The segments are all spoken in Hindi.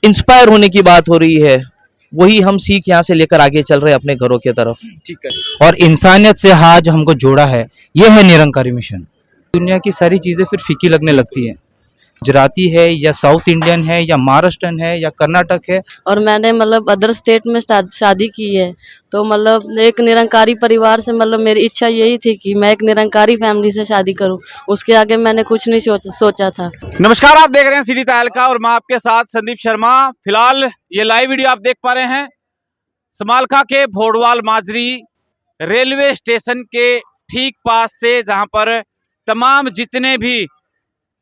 इंस्पायर होने की बात हो रही है, वही हम सीख यहाँ से लेकर आगे चल रहे हैं अपने घरों की तरफ। ठीक है। और इंसानियत से आज हमको जोड़ा है, ये है निरंकारी मिशन। दुनिया की सारी चीज़ें फिर फीकी लगने लगती है। गुजराती है या साउथ इंडियन है या महाराष्ट्रन है या कर्नाटक है। और मैंने मतलब अदर स्टेट में शादी की है, तो मतलब एक निरंकारी परिवार से मतलब मेरी इच्छा यही थी कि मैं एक निरंकारी फैमिली से शादी करूं। उसके आगे मैंने कुछ नहीं सोचा था। नमस्कार, आप देख रहे हैं सिटी तहलका और मैं आपके साथ संदीप शर्मा। फिलहाल ये लाइव वीडियो आप देख पा रहे हैं समालखा के भोड़वाल माजरी रेलवे स्टेशन के ठीक पास से, जहां पर तमाम जितने भी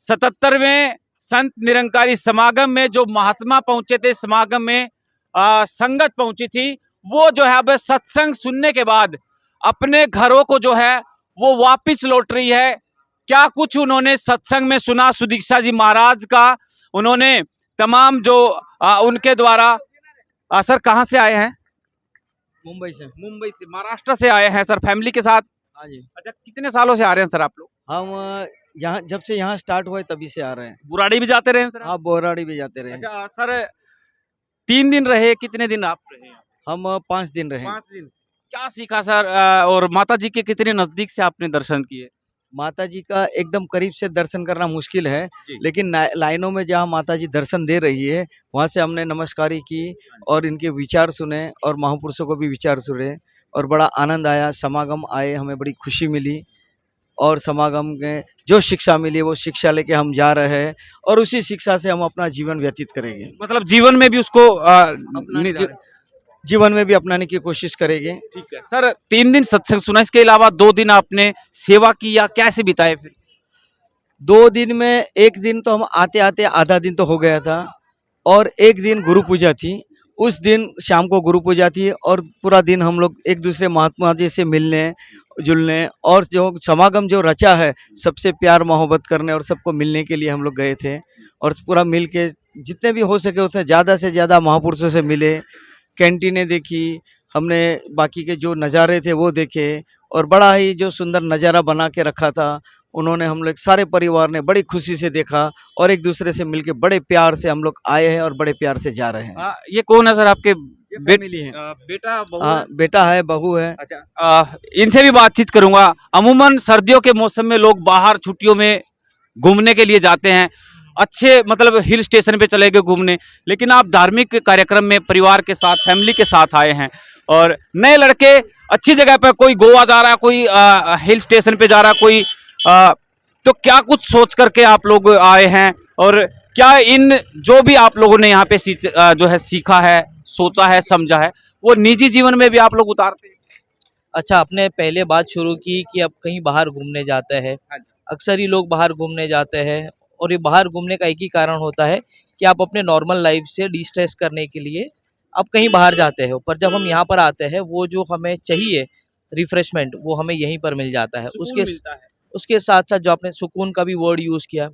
77वें संत निरंकारी समागम में जो महात्मा पहुंचे थे, समागम में संगत पहुंची थी, वो जो है अब सत्संग सुनने के बाद अपने घरों को जो है वो वापस लौट रही है। क्या कुछ उन्होंने सत्संग में सुना सुदीक्षा जी महाराज का, उन्होंने तमाम जो उनके द्वारा सर कहाँ से आए हैं? मुंबई से। मुंबई से, महाराष्ट्र से आए हैं सर, फैमिली के साथ? हाँ जी। अच्छा, कितने सालों से आ रहे हैं सर आप लोग? हम यहाँ जब से यहाँ स्टार्ट हुआ है तभी से आ रहे हैं। बुराड़ी भी जाते रहे हैं सर? हाँ, बोराड़ी भी जाते रहे। अच्छा सर, 3 दिन रहे, कितने दिन आप रहे? हम 5 दिन रहे। 5 दिन। क्या सीखा सर? और माता जी के कितने नजदीक से आपने दर्शन किए? माता जी का एकदम करीब से दर्शन करना मुश्किल है, जी। लेकिन लाइनों में जहाँ माता जी दर्शन दे रही है वहाँ से हमने नमस्कारी की और इनके विचार सुने और महापुरुषों को भी विचार सुने और बड़ा आनंद आया। समागम आए, हमें बड़ी खुशी मिली और समागम में जो शिक्षा मिली वो शिक्षा लेके हम जा रहे हैं और उसी शिक्षा से हम अपना जीवन व्यतीत करेंगे। मतलब जीवन में भी उसको जीवन में भी अपनाने की कोशिश करेंगे। ठीक है सर। 3 दिन सत्संग सुना, इसके अलावा 2 दिन आपने सेवा की या कैसे बिताए फिर? 2 दिन में, एक दिन तो हम आते आते आधा दिन तो हो गया था और एक दिन गुरु पूजा थी। उस दिन शाम को गुरु पूजा थी और पूरा दिन हम लोग एक दूसरे महात्मा जी से मिलने जुलने और जो समागम जो रचा है सबसे प्यार मोहब्बत करने और सबको मिलने के लिए हम लोग गए थे और पूरा मिल के जितने भी हो सके उतने ज़्यादा से ज़्यादा महापुरुषों से मिले, कैंटीनें देखी हमने, बाकी के जो नज़ारे थे वो देखे और बड़ा ही जो सुंदर नज़ारा बना के रखा था उन्होंने, हम लोग सारे परिवार ने बड़ी खुशी से देखा और एक दूसरे से मिलके बड़े प्यार से हम लोग आए हैं और बड़े प्यार से जा रहे हैं। ये कौन है सर आपके? फैमिली है। बेटा बहू हाँ, है? बेटा है, बहू है। अच्छा, इनसे भी बातचीत करूंगा। अमूमन सर्दियों के मौसम में लोग बाहर छुट्टियों में घूमने के लिए जाते हैं, अच्छे मतलब हिल स्टेशन पे चले गए घूमने, लेकिन आप धार्मिक कार्यक्रम में परिवार के साथ, फैमिली के साथ आए हैं और नए लड़के अच्छी जगह पर, कोई गोवा जा रहा है, कोई हिल स्टेशन पे जा रहा है, कोई तो क्या कुछ सोच करके आप लोग आए हैं और क्या इन जो भी आप लोगों ने यहाँ पे जो है सीखा है, सोचा है, समझा है, वो निजी जीवन में भी आप लोग उतारते हैं? अच्छा, आपने पहले बात शुरू की कि अब कहीं बाहर घूमने जाते हैं। अक्सर ही लोग बाहर घूमने जाते हैं और ये बाहर घूमने का एक ही कारण होता है कि आप अपने नॉर्मल लाइफ से डिस्ट्रेस करने के लिए आप कहीं बाहर जाते हो, पर जब हम यहाँ पर आते हैं वो जो हमें चाहिए रिफ्रेशमेंट वो हमें यहीं पर मिल जाता है। उसके साथ साथ जो आपने सुकून का भी वर्ड यूज़ किया,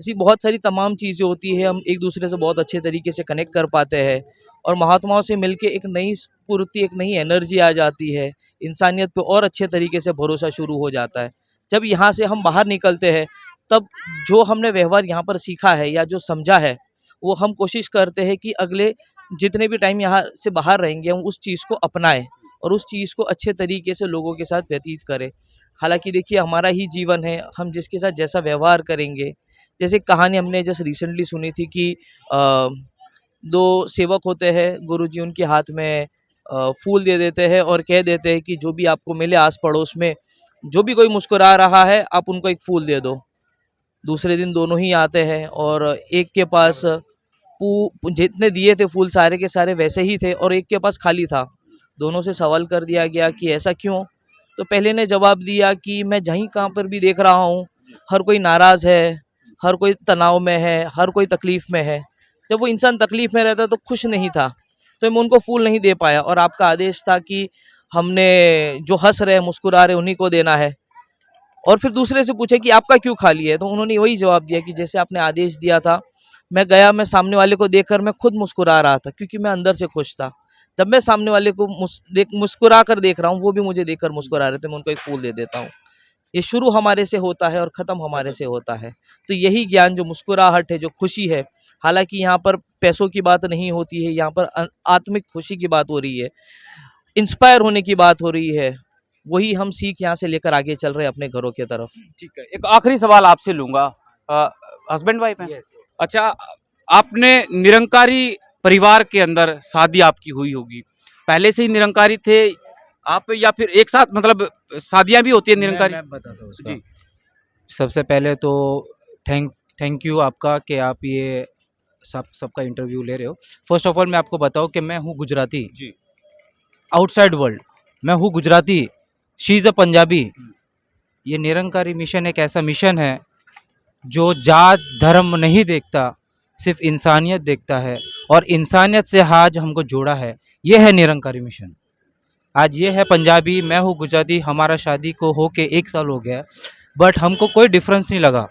ऐसी बहुत सारी तमाम चीज़ें होती है, हम एक दूसरे से बहुत अच्छे तरीके से कनेक्ट कर पाते हैं और महात्माओं से मिलके एक नई स्फूर्ति, एक नई एनर्जी आ जाती है, इंसानियत पे और अच्छे तरीके से भरोसा शुरू हो जाता है। जब यहाँ से हम बाहर निकलते हैं तब जो हमने व्यवहार यहाँ पर सीखा है या जो समझा है वो हम कोशिश करते हैं कि अगले जितने भी टाइम यहाँ से बाहर रहेंगे हम उस चीज़ को अपनाएं और उस चीज़ को अच्छे तरीके से लोगों के साथ व्यतीत करें। हालांकि देखिए, हमारा ही जीवन है, हम जिसके साथ जैसा व्यवहार करेंगे। जैसे कहानी हमने जस्ट रिसेंटली सुनी थी कि 2 सेवक होते हैं, गुरुजी उनके हाथ में फूल दे देते हैं और कह देते हैं कि जो भी आपको मिले आस पड़ोस में, जो भी कोई मुस्कुरा रहा है आप उनको एक फूल दे दो। दूसरे दिन दोनों ही आते हैं और एक के पास जितने दिए थे फूल सारे के सारे वैसे ही थे और एक के पास खाली था। दोनों से सवाल कर दिया गया कि ऐसा क्यों? तो पहले ने जवाब दिया कि मैं जहीं कहाँ पर भी देख रहा हूँ हर कोई नाराज़ है, हर कोई तनाव में है, हर कोई तकलीफ़ में है। जब वो इंसान तकलीफ़ में रहता तो खुश नहीं था, तो मैं उनको फूल नहीं दे पाया और आपका आदेश था कि हमने जो हंस रहे मुस्कुरा रहे उन्हीं को देना है। और फिर दूसरे से पूछे कि आपका क्यों खाली है? तो उन्होंने वही जवाब दिया कि जैसे आपने आदेश दिया था, मैं गया, मैं सामने वाले को देखकर मैं खुद मुस्कुरा रहा था क्योंकि मैं अंदर से खुश था। जब मैं सामने वाले को मुस्कुरा कर देख रहा हूँ वो भी मुझे देखकर मुस्कुरा रहे थे, मैं उनको एक फूल दे देता हूँ। ये शुरू हमारे से होता है और ख़त्म हमारे से होता है। तो यही ज्ञान, जो मुस्कुराहट है, जो खुशी है, हालाँकि यहाँ पर पैसों की बात नहीं होती है, यहाँ पर आत्मिक खुशी की बात हो रही है, इंस्पायर होने की बात हो रही है, वही हम सीख यहाँ से लेकर आगे चल रहे हैं अपने घरों की तरफ। ठीक है, एक आखिरी सवाल आपसे लूंगा। हस्बैंड वाइफ हैं? अच्छा, आपने निरंकारी परिवार के अंदर शादी आपकी हुई होगी, पहले से ही निरंकारी थे आप, या फिर एक साथ, मतलब शादियां भी होती है निरंकारी? मैं बताता हूँ उसका। जी। सबसे पहले तो थैंक यू आपका कि आप ये सबका इंटरव्यू ले रहे हो। फर्स्ट ऑफ ऑल मैं आपको बताऊं कि मैं हूँ गुजराती जी। आउटसाइड वर्ल्ड, मैं हूँ Gujarati, she is a Punjabi. ये निरंकारी मिशन एक ऐसा मिशन है जो जात धर्म नहीं देखता, सिर्फ इंसानियत देखता है, और इंसानियत से आज हमको जोड़ा है। ये है निरंकारी मिशन। आज ये है पंजाबी, मैं हूँ गुजराती, हमारा शादी को होके 1 साल हो गया, बट हमको कोई डिफरेंस नहीं लगा,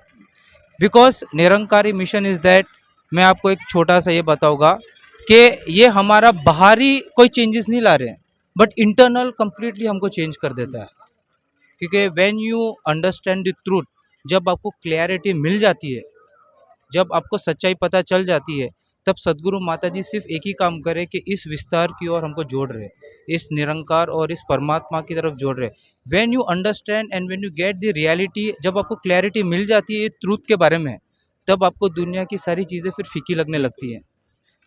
because Nirankari mission is that, मैं आपको एक छोटा सा ये बताऊंगा कि ये हमारा बाहरी कोई चेंजेस नहीं ला रहे हैं, बट इंटरनल कंप्लीटली हमको चेंज कर देता है। क्योंकि when you understand the truth, जब आपको क्लैरिटी मिल जाती है, जब आपको सच्चाई पता चल जाती है, तब सदगुरु माता जी सिर्फ एक ही काम करे कि इस विस्तार की ओर हमको जोड़ रहे, इस निरंकार और इस परमात्मा की तरफ जोड़ रहे। When you understand and when you get the reality, जब आपको क्लैरिटी मिल जाती है ट्रूथ के बारे में, तब आपको दुनिया की सारी चीज़ें फिर फीकी लगने लगती हैं।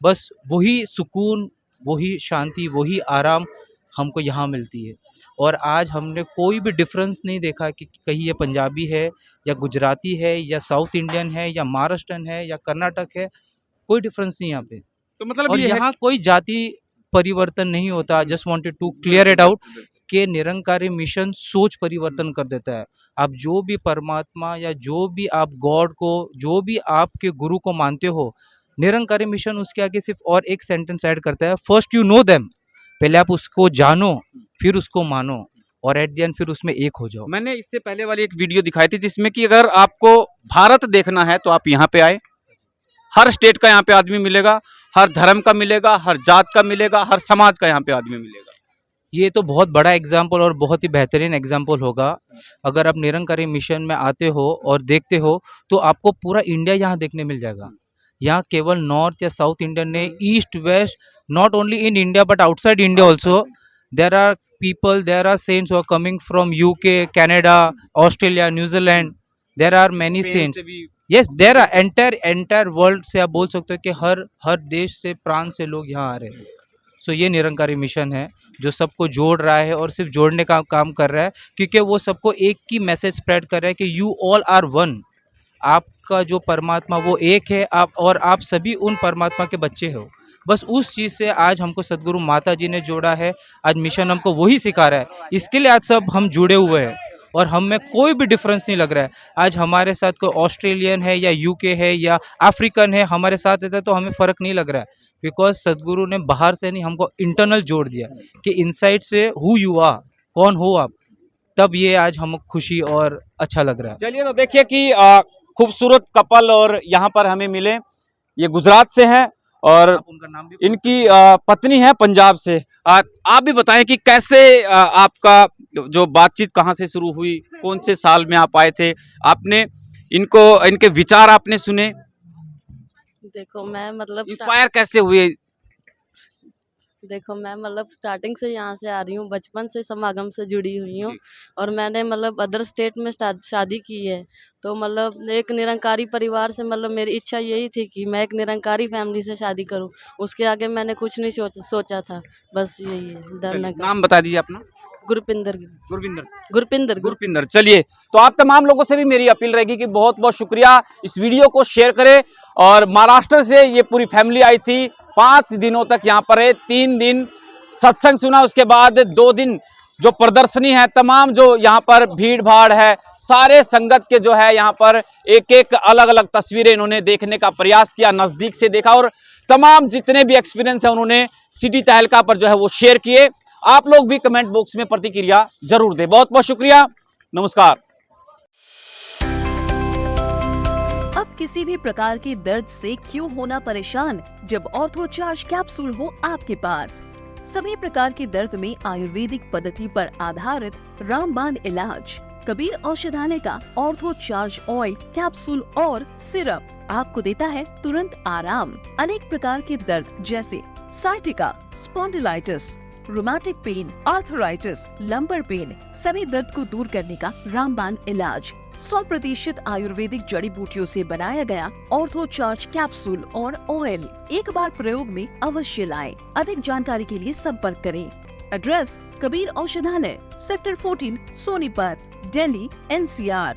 बस वही सुकून, वही शांति, वही आराम हमको यहाँ मिलती है। और आज हमने कोई भी डिफरेंस नहीं देखा कि कहीं ये पंजाबी है या गुजराती है या साउथ इंडियन है या महाराष्ट्रन है या कर्नाटक है, कोई डिफरेंस नहीं यहाँ पे। तो मतलब और ये है यहाँ कोई जाति परिवर्तन नहीं होता। Just wanted to clear it out कि निरंकारी मिशन सोच परिवर्तन कर देता है। आप जो भी परमात्मा या जो भी आप गॉड को, जो भी आपके गुरु को मानते हो, निरंकारी मिशन उसके आगे सिर्फ और एक सेंटेंस ऐड करता है, फर्स्ट यू नो देम, पहले आप उसको जानो, फिर उसको मानो, और एट द एंड फिर उसमें एक हो जाओ। मैंने इससे पहले वाली एक वीडियो दिखाई थी जिसमें कि अगर आपको भारत देखना है तो आप यहाँ पे आए, हर स्टेट का यहाँ पे आदमी मिलेगा, हर धर्म का मिलेगा, हर जात का मिलेगा, हर समाज का यहाँ पे आदमी मिलेगा। ये तो बहुत बड़ा एग्जाम्पल और बहुत ही बेहतरीन एग्जाम्पल होगा। अगर आप निरंकारी मिशन में आते हो और देखते हो तो आपको पूरा इंडिया यहाँ देखने मिल जाएगा। यहाँ केवल नॉर्थ या साउथ इंडियन ने, east west, not only in India but outside India also, there are people, there are saints who are coming from UK, Canada, Australia, New Zealand, there are many saints. Yes, there are entire world से आप बोल सकते हो कि हर देश से, प्रांत से लोग यहाँ आ रहे हैं। सो ये निरंकारी मिशन है जो सबको जोड़ रहा है और सिर्फ जोड़ने का काम कर रहा है, क्योंकि वो सबको एक ही मैसेज स्प्रेड कर रहा है कि यू ऑल आर वन। आपका जो परमात्मा वो एक है, आप और आप सभी उन परमात्मा के बच्चे हो। बस उस चीज़ से आज हमको सदगुरु माता जी ने जोड़ा है। आज मिशन हमको वही सिखा रहा है, इसके लिए आज सब हम जुड़े हुए हैं और हम में कोई भी डिफरेंस नहीं लग रहा है। आज हमारे साथ कोई ऑस्ट्रेलियन है या यूके है या अफ्रीकन है, हमारे साथ रहता है तो हमें फ़र्क नहीं लग रहा है, बिकॉज सदगुरु ने बाहर से नहीं, हमको इंटरनल जोड़ दिया कि इनसाइड से हु यू आर, कौन हो आप, तब ये आज हमको खुशी और अच्छा लग रहा है। चलिए, तो देखिए कि खूबसूरत कपल और यहाँ पर हमें मिले, ये गुजरात से हैं और उनका नाम भी इनकी पत्नी है पंजाब से। आप भी बताएं कि कैसे आपका जो बातचीत कहाँ से शुरू हुई, कौन से साल में आप आए थे, आपने इनके विचार आपने सुने, देखो मैं मतलब इंस्पायर कैसे हुए? देखो मैं मतलब स्टार्टिंग से यहाँ से आ रही हूँ, बचपन से समागम से जुड़ी हुई हूँ। और मैंने मतलब अदर स्टेट में शादी की है, तो मतलब एक निरंकारी परिवार से, मतलब मेरी इच्छा यही थी कि मैं एक निरंकारी फैमिली से शादी करूँ। उसके आगे मैंने कुछ नहीं सोचा था, बस यही है। धरना का नाम बता दीजिए अपना। गुरपिंदर। चलिए, तो आप तमाम लोगों से भी मेरी अपील रहेगी कि बहुत बहुत शुक्रिया, इस वीडियो को शेयर करें। और महाराष्ट्र से ये पूरी फैमिली आई थी, 5 दिनों तक यहाँ पर है, 3 दिन सत्संग सुना, उसके बाद 2 दिन जो प्रदर्शनी है, तमाम जो यहाँ पर भीड़ भाड़ है, सारे संगत के जो है यहाँ पर एक एक अलग अलग तस्वीरें इन्होंने देखने का प्रयास किया, नजदीक से देखा, और तमाम जितने भी एक्सपीरियंस है उन्होंने सिटी तहलका पर जो है वो शेयर किए। आप लोग भी कमेंट बॉक्स में प्रतिक्रिया जरूर दें। बहुत बहुत शुक्रिया, नमस्कार। अब किसी भी प्रकार के दर्द से क्यों होना परेशान, जब ऑर्थो चार्ज कैप्सूल हो आपके पास। सभी प्रकार के दर्द में आयुर्वेदिक पद्धति पर आधारित रामबाण इलाज, कबीर औषधालय का ऑर्थो चार्ज ऑयल कैप्सूल और सिरप आपको देता है तुरंत आराम। अनेक प्रकार के दर्द जैसे sciatica, spondylitis, rheumatic pain, arthritis, lumbar pain, सभी दर्द को दूर करने का रामबाण इलाज। 100% आयुर्वेदिक जड़ी बूटियों से बनाया गया ऑर्थो चार्ज कैप्सूल और ऑयल एक बार प्रयोग में अवश्य लाएं। अधिक जानकारी के लिए संपर्क करें। एड्रेस कबीर औषधालय, सेक्टर 14, सोनीपत, दिल्ली, NCR।